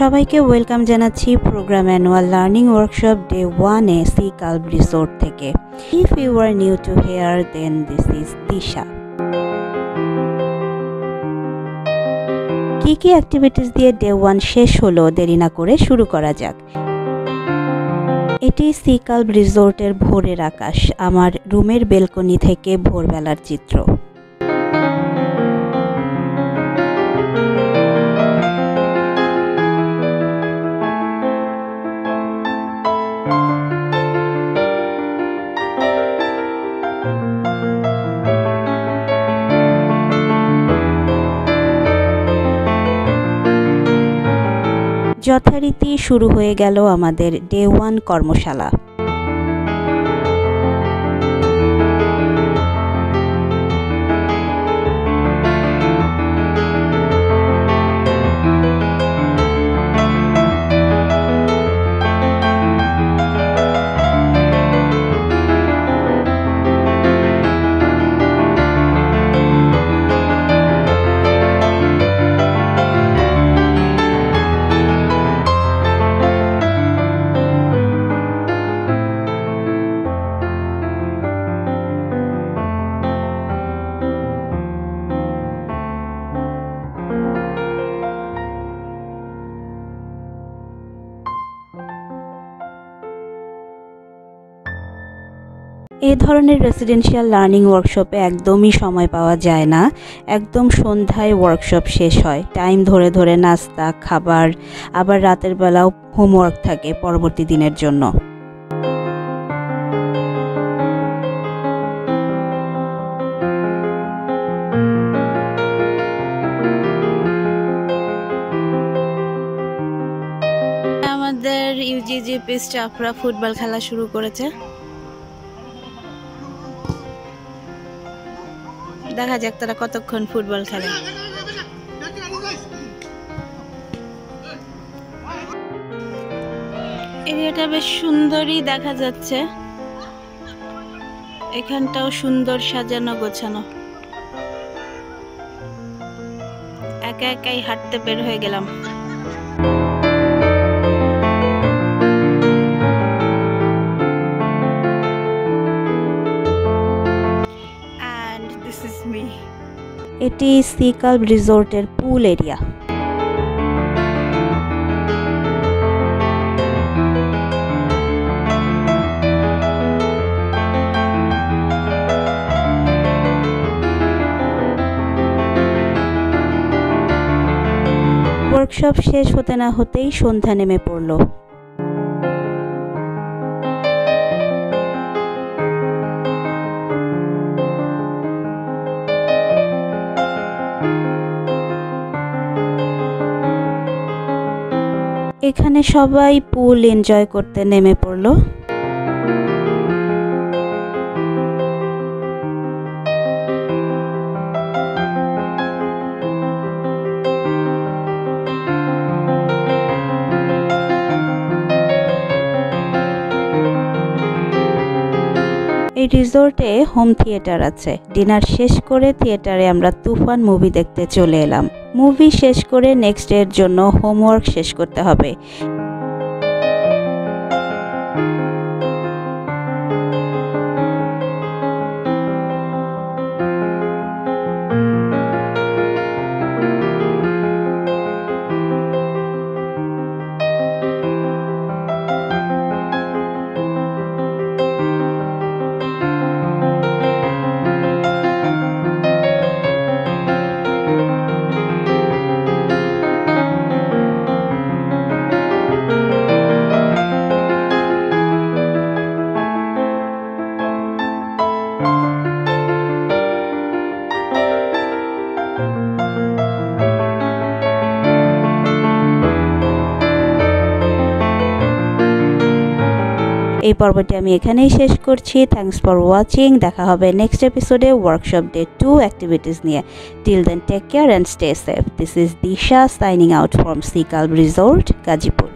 সবাইকে ওয়েলকাম জানাচ্ছি programme annual learning workshop day 1 a C কাল্ব রিসোর্ট থেকে। If you are new to here then this is Disha. কি activities দিয়ে day 1 শেষ হলো দেরি না করে শুরু করা যাক। এটি সি কাল্ব রিসোর্টের ভোরের আকাশ, আমার রুমের বেলকনি থেকে ভোরবেলার চিত্র। যথারীতি শুরু হয়ে গেল আমাদের ডে 1 কর্মশালা। এই ধরনের রেসিডেন্সিয়াল লার্নিং ওয়ার্কশপে একদমই সময় পাওয়া যায় না। একদম সন্ধ্যায় ওয়ার্কশপ শেষ হয়। টাইম ধরে ধরে নাস্তা, খাবার, আবার রাতের বেলাও হোমওয়ার্ক থাকে পরবর্তী দিনের জন্য। আমাদের ইউজিজিপি স্টাফরা ফুটবল খেলা শুরু করেছে। দেখা যাক তারা কতক্ষণ ফুটবল খেলে। এরিয়াটা বেশ সুন্দরই দেখা যাচ্ছে। এখানটাও সুন্দর সাজানো গোছানো। একা একাই হাঁটতে বের হয়ে গেলাম। এটি সি কাল্ব রিসোর্টের পুল এরিয়া। ওয়ার্কশপ শেষ হতে না হতেই সন্ধ্যা নেমে পড়ল। এখানে সবাই পুল এনজয় করতে নেমে পড়ল। এই রিসোর্টে হোম থিয়েটার আছে। ডিনার শেষ করে থিয়েটারে আমরা তুফান মুভি দেখতে চলে এলাম। মুভি শেষ করে নেক্সট ডে এর জন্য হোমওয়ার্ক শেষ করতে হবে। এই পর্বটি আমি এখানেই শেষ করছি। Thanks for watching. দেখা হবে নেক্সট এপিসোডে ওয়ার্কশপ ডে 2 অ্যাক্টিভিটিস নিয়ে। Till then take care and stay safe. This is Disha signing out from C কাল্ব রিসোর্ট, গাজীপুর।